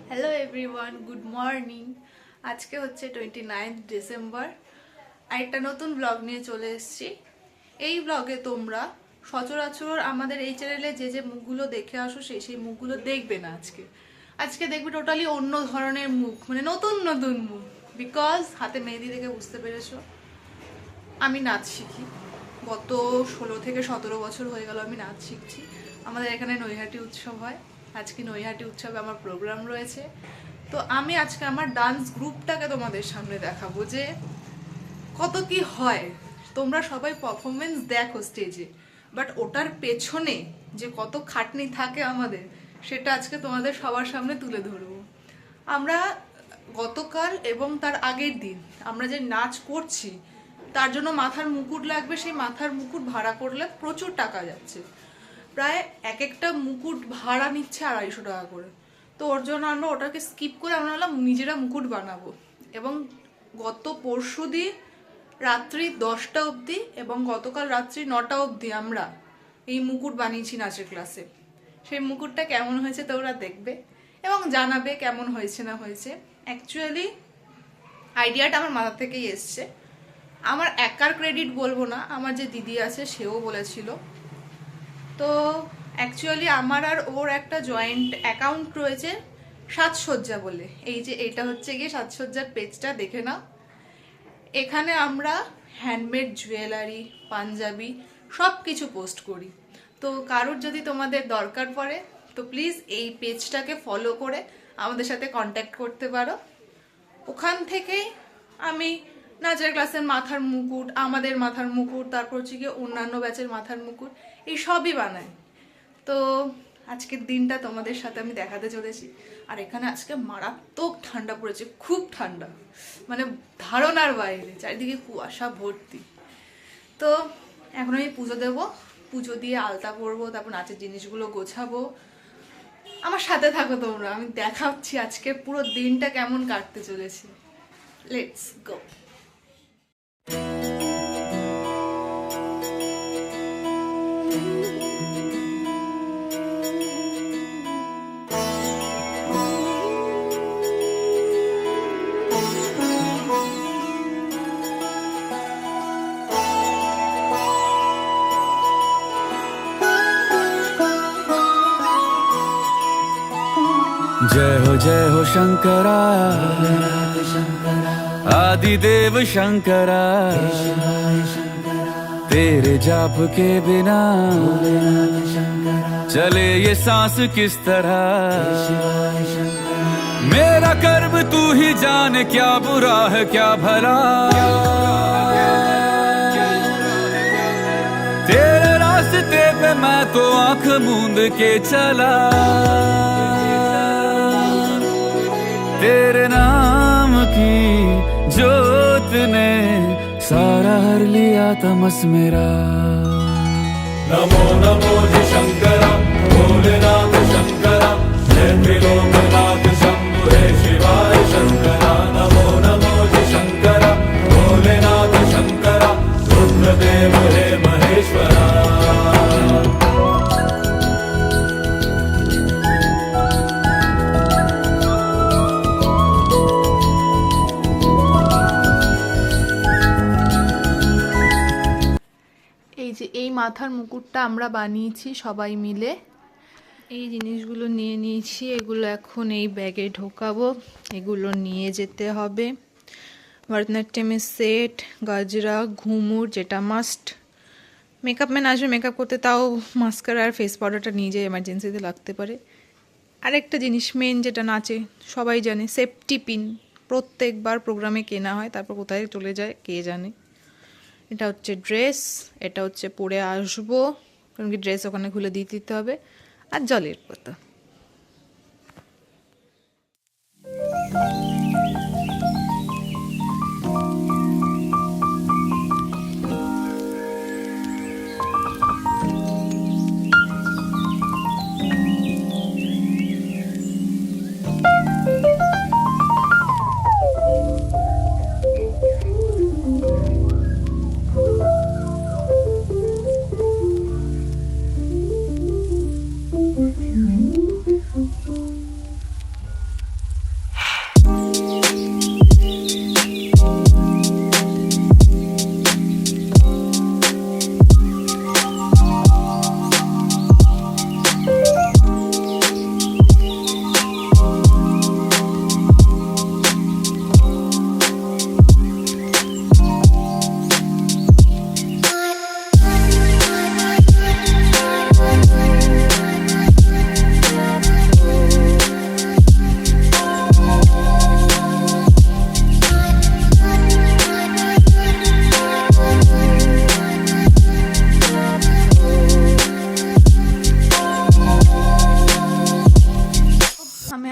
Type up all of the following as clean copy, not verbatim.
Hello everyone, good morning. আজকে হচ্ছে 29 December. একটা নতুন ব্লগ নিয়ে চলে এসেছি। এই ব্লগে তোমরা সচরাচর আমাদের এই চ্যানেলে যে মুখগুলো দেখে আসো সেই মুখগুলো দেখবে না। আজকে দেখবে টোটালি অন্য ধরনের মুখ, মানে নতুন নতুন মুখ। বিকজ হাতে মেহেদি দেখে বুঝতে পেরেছো আমি নাচ শিখি। গত 16 থেকে 17 বছর হয়ে গেল আমি নাচ শিখছি। আমাদের এখানে নৈহাটি উৎসব হয়। আজকে নৈহাটি উৎসবে আমার প্রোগ্রাম রয়েছে। তো আমি আজকে আমার ডান্স গ্রুপটাকে তোমাদের সামনে দেখাবো যে কত কি হয়। তোমরা সবাই পারফরমেন্স দেখো স্টেজে, বাট ওটার পেছনে যে কত খাটনি থাকে আমাদের, সেটা আজকে তোমাদের সবার সামনে তুলে ধরবো। আমরা গতকাল এবং তার আগের দিন আমরা যে নাচ করছি তার জন্য মাথার মুকুট লাগবে। সেই মাথার মুকুট ভাড়া করলে প্রচুর টাকা যাচ্ছে। প্রায় এক একটা মুকুট ভাড়া নিচ্ছে 250 টাকা করে। তো ওর জন্য আমরা ওটাকে স্কিপ করে আমরা নিজেরা মুকুট বানাবো। এবং গত পরশু দিন রাত্রি 10টা অবধি এবং গতকাল রাত্রি 9টা অবধি আমরা এই মুকুট বানিয়েছি নাচের ক্লাসে। সেই মুকুটটা কেমন হয়েছে তোমরা দেখবে এবং জানাবে কেমন হয়েছে না হয়েছে। অ্যাকচুয়ালি আইডিয়াটা আমার মাথা থেকেই এসছে। আমার একার ক্রেডিট বলবো না, আমার যে দিদি আছে সেও বলেছিল। তো অ্যাকচুয়ালি আমার আর ওর একটা জয়েন্ট অ্যাকাউন্ট রয়েছে সাজসজ্জা বলে। এই যে এটা হচ্ছে গিয়ে সাজসজ্জার পেজটা, দেখে নাও। এখানে আমরা হ্যান্ডমেড জুয়েলারি, পাঞ্জাবি সব কিছু পোস্ট করি। তো কারোর যদি তোমাদের দরকার পড়ে তো প্লিজ এই পেজটাকে ফলো করে আমাদের সাথে কন্ট্যাক্ট করতে পারো। ওখান থেকেই আমি নাচের ক্লাসের মাথার মুকুট, আমাদের মাথার মুকুট, তারপর হচ্ছে গিয়ে অন্যান্য ব্যাচের মাথার মুকুট, এই সবই বানাই। তো আজকের দিনটা তোমাদের সাথে আমি দেখাতে চলেছি। আর এখানে আজকে মারাত্মক ঠান্ডা পড়েছে, খুব ঠান্ডা, মানে ধারণার বাইরে, চারিদিকে কুয়াশা ভর্তি। তো এখন আমি পুজো দেবো, পুজো দিয়ে আলতা পরবো, তারপর নাচের জিনিসগুলো গোছাবো। আমার সাথে থাকো তোমরা, আমি দেখাচ্ছি আজকে পুরো দিনটা কেমন কাটতে চলেছে। Let's go. जय हो शंकरा आदिदेव शंकरा, तेरे जाप के बिना चले ये सांस किस तरह। मेरा कर्म तू ही जाने, क्या बुरा है क्या भला। तेरे रास्ते पे मैं तो आंख मूंद के चला, तेरे नाम की जोत ने सारा हर लिया तमस मेरा। नमो नमो जी शंकरा, भोलेनाथ शंकरा, जय त्रिलोकनाथ शंभु हे शिवाय शंकरा। नमो नमो जी शंकरा, भोलेनाथ शंकरा, रुद्रदेव हे महेश्वरा। এই যে এই মাথার মুকুটটা আমরা বানিয়েছি সবাই মিলে। এই জিনিসগুলো নিয়ে নিয়েছি, এগুলো এখন এই ব্যাগে ঢোকাবো। এগুলো নিয়ে যেতে হবে। ভরতনাট্যমের সেট, গাজরা, ঘুমুর, যেটা মাস্ট। মেকআপ ম্যান আসবে মেকআপ করতে, তাও মাস্কারা আর ফেস পাউডারটা নিয়ে যায়, এমার্জেন্সিতে লাগতে পারে। আরেকটা জিনিস মেন যেটা নাচে সবাই জানে, সেফটি পিন। প্রত্যেকবার প্রোগ্রামে কেনা হয়, তারপর কোথায় চলে যায় কে জানে। এটা হচ্ছে ড্রেস, এটা হচ্ছে পরে আসবো, কারণ কি ড্রেস ওখানে খুলে দিয়ে দিতে হবে। আর জলের পাতা।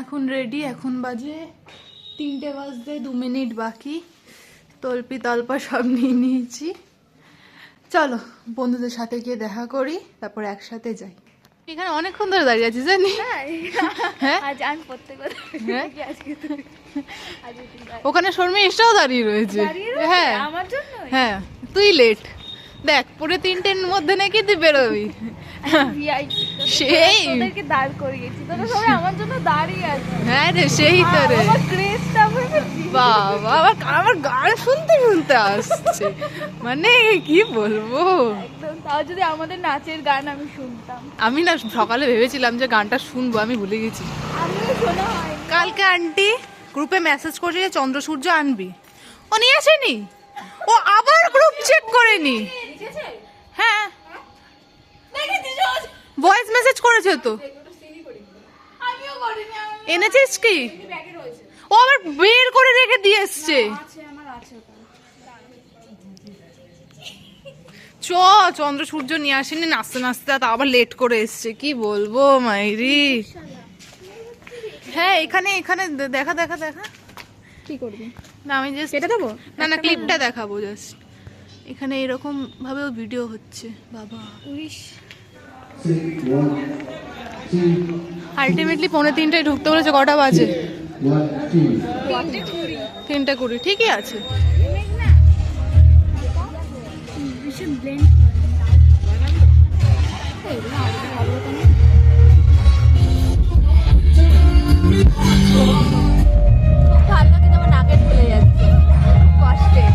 এখন রেডি, এখন বাজে 3টে বাজতে 2 মিনিট বাকি। তল্পি তল্পা সব নিয়ে নিয়েছি। চলো বন্ধুদের সাথে গিয়ে দেখা করি, তারপর একসাথে যাই। এখানে অনেকক্ষণ ধরে দাঁড়িয়ে আছি জানি। হ্যাঁ ওখানে শর্মিষ্ঠাও দাঁড়িয়ে রয়েছে। হ্যাঁ হ্যাঁ তুই লেট দেখ, পুরো 3টের মধ্যে নাকি তুই বেরোবি। সেই দাঁড় করিয়েছি তোরা সবাই আমার জন্য দাঁড়িয়ে আছে। হ্যাঁ রে সেই তো রে আমার ক্রেজটা বাবা, আমার গান শুনতে শুনতে আসছে, মানে কি বলবো। একদম, তাও যদি আমাদের নাচের গান আমি শুনতাম। আমি না সকালে ভেবেছিলাম যে গানটা শুনবো, আমি ভুলে গেছি। আমিও শোনা হয়। কালকে আন্টি গ্রুপে মেসেজ করছে যে চন্দ্র সূর্য আনবি, ও নিয়ে আসেনি, ও আবার গ্রুপ চেক করেনি। হ্যাঁ ভয়েস মেসেজ করেছে তো, এনেছিস কি? ও আবার বের করে রেখে দিয়ে এসছে। চন্দ্র সূর্য নিয়ে আসেনি, নাচতে নাচতে তা আবার লেট করে এসছে, কি বলবো মাইরি। হ্যাঁ এখানে এখানে দেখা দেখা দেখা কি করবি না, আমি জাস্ট কেটে দেবো না না ক্লিপটা দেখাবো জাস্ট। এখানে এরকম ভাবেও ভিডিও হচ্ছে বাবা। আলটিমেটলি 2:45 ঢুকতে বলেছে, কটা বাজে? 3:20। ঠিকই আছে।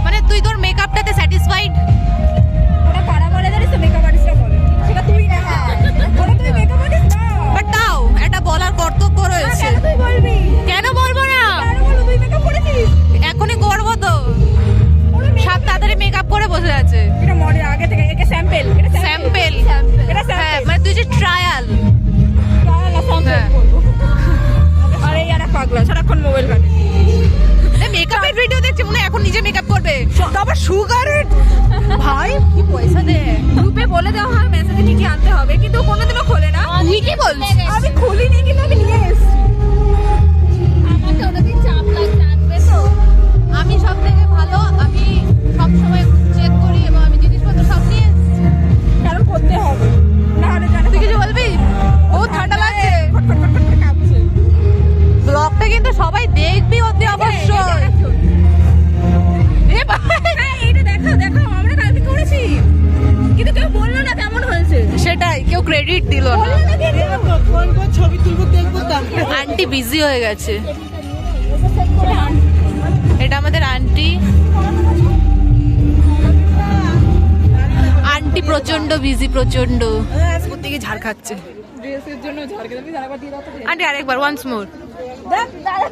মানে তুই তোর মেকআপটাতে স্যাটিসফাইড? ওটা কারা বলে জানিস তো? মেকআপ আর্টিস্টরা বলে, সেটা তুই না। ওটা তুই মেকআপ আর্টিস্ট না। বাট তাও এটা বলার কর্তব্য রয়েছে। কেন তুই বলবি? কেন বলবো না? কেন বলবো? তুই মেকআপ করেছিস? এখনই করবো তো, সব তাড়াতাড়ি মেকআপ করে বসে আছে। এটা মডেল আগে থেকে, এটা স্যাম্পল, এটা স্যাম্পল। এটা হ্যাঁ স্যাম্পল। মানে তুই যে ট্রায়াল। না স্যাম্পল হ্যাঁ। বলবো। আরে ইয়ারা পাগলা, সারাক্ষণ মোবাইল ঘাটে। মেকআপের ভিডিও দেখছি মনে হয় এখন নিজে মেকআপ করবে, আবার সুগারের ভাই কি পয়সা দে। গ্রুপে বলে দেওয়া হয় মেসেজে কি কি আনতে হবে, কিন্তু কোনোদিনও খোলে না। তুই কি বলছিস? আমি খুলিনি, কিন্তু আমি নিয়ে এসেছি। আমাকে ওটাতেই চাপ লাগছে, আনবে তো। আমি সব থেকে ভালো, আমি সব সময় চেক করি এবং আমি জিনিসপত্র সব নিয়ে এসেছি। কারণ করতে হবে, না হলে জানা। তুই কিছু বলবি? ও ঠান্ডা লাগছে, ফটফট ফটফট করে কাঁপছে। ব্লগটা কিন্তু সবাই দেখবি অতি অবশ্যই। এ ভাই, হ্যাঁ, এইটা দেখো দেখো, আমরা কালকে করেছি, কিন্তু কেউ বললো না কেমন হয়েছে। সেটাই, কেউ ক্রেডিট দিল না। বললো না কিন্তু। ছবি তুলবো দেখবো তো। আন্টি বিজি হয়ে গেছে। এটা আমাদের আন্টি। আন্টি প্রচন্ড বিজি, প্রচন্ড। থেকে ঝাড় খাচ্ছে ড্রেসের জন্য ঝাড়কে দেবি, আরেকবার দিয়ে দাও তো। আন্টি আরেকবার, ওয়ান্স মোর। দেখ দাঁড়া,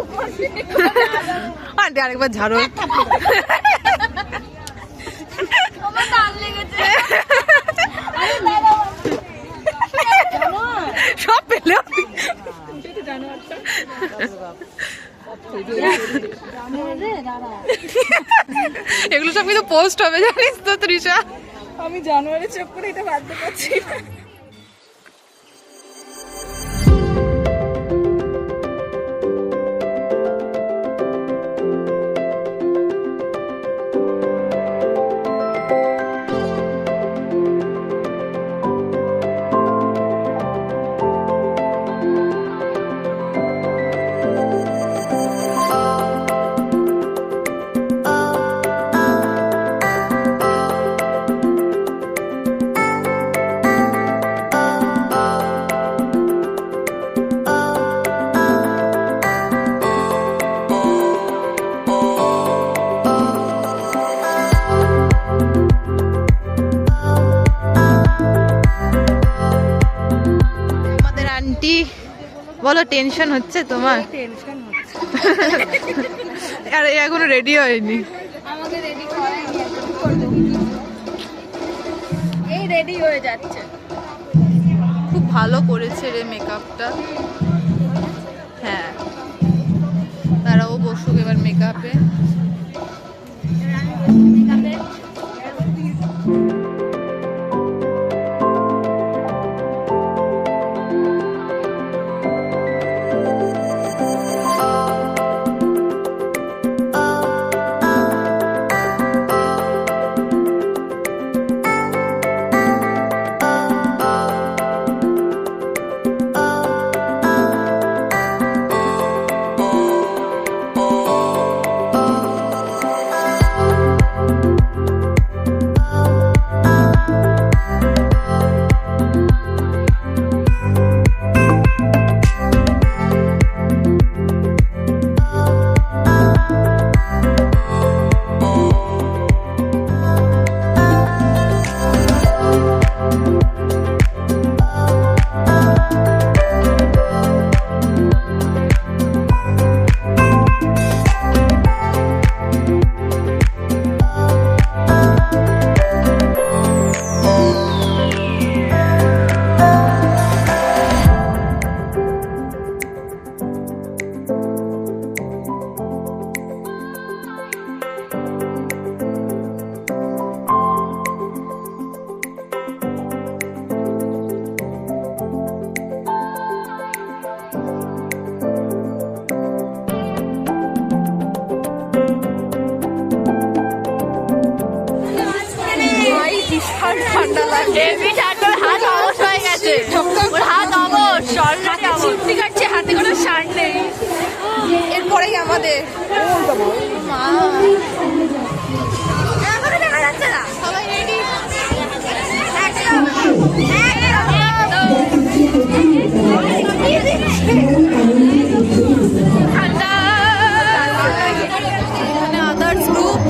আন্টি আরেকবার ঝাড়ো। আমার টান লেগেছে। আরে দাঁড়া, সব পেলেও জানোয়ারটা এগুলো সব কিন্তু পোস্ট হবে জানিস তো তৃষা। আমি জানুয়ারি চোখ করে এটা বাঁধতে পারছি না। বলো টেনশন হচ্ছে তোমার? টেনশন হচ্ছে। আর এখনো রেডি হয়নি। আমাকে রেডি করায়নি, এই রেডি হয়ে যাচ্ছে। খুব ভালো করেছে রে মেকআপটা। হ্যাঁ তারাও বসুক এবার মেকআপে। হেভি ঠান্ডা, হাত অবশ হয়ে গেছে, ওর হাত অবশ অলরেডি অবশ, চিমটি কাটছে, হাতে কোনো শার্ট নেই। এরপরেই আমাদের মা এখনো দেখা যাচ্ছে না, সবাই রেডি। এখানে আদার্স গ্রুপ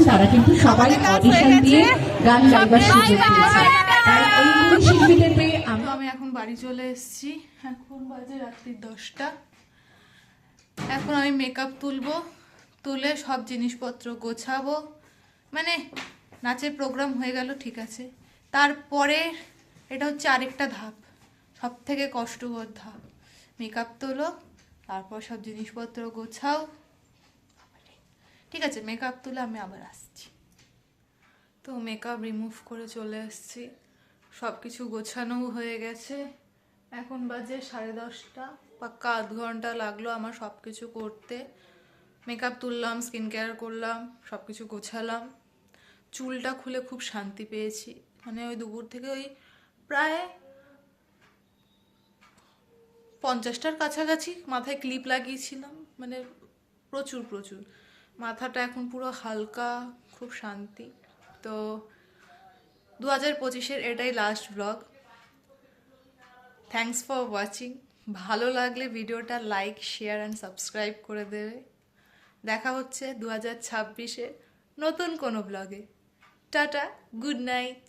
তারা কিন্তু সবাই অডিশন দিয়ে গান গাইবার সুযোগ পেয়েছে। তাই এই শিল্পীদের পেয়ে আমি এখন বাড়ি চলে এসেছি। এখন বাজে রাত্রি 10টা। এখন আমি মেকআপ তুলে সব জিনিসপত্র গোছাবো। মানে নাচের প্রোগ্রাম হয়ে গেল, ঠিক আছে, তারপরে এটা হচ্ছে আরেকটা ধাপ, সব থেকে কষ্টকর ধাপ। মেকআপ তোলো, তারপর সব জিনিসপত্র গোছাও। ঠিক আছে, মেকআপ তুলে আমি আবার আসছি। তো মেকআপ রিমুভ করে চলে এসেছি, সব কিছু গোছানোও হয়ে গেছে। এখন বাজে 10:30, পাক্কা আধ ঘন্টা লাগলো আমার সব কিছু করতে। মেকআপ তুললাম, স্কিন কেয়ার করলাম, সব কিছু গোছালাম। চুলটা খুলে খুব শান্তি পেয়েছি। মানে ওই দুপুর থেকে ওই প্রায় 50টার কাছাকাছি মাথায় ক্লিপ লাগিয়েছিলাম। মানে প্রচুর মাথাটা এখন পুরো হালকা, খুব শান্তি। তো 2025-এর এটাই last blog. Thanks for watching. ভালো লাগলে ভিডিওটা লাইক, শেয়ার অ্যান্ড সাবস্ক্রাইব করে দেবে। দেখা হচ্ছে 2026-এ নতুন কোনো ব্লগে। Tata, good night.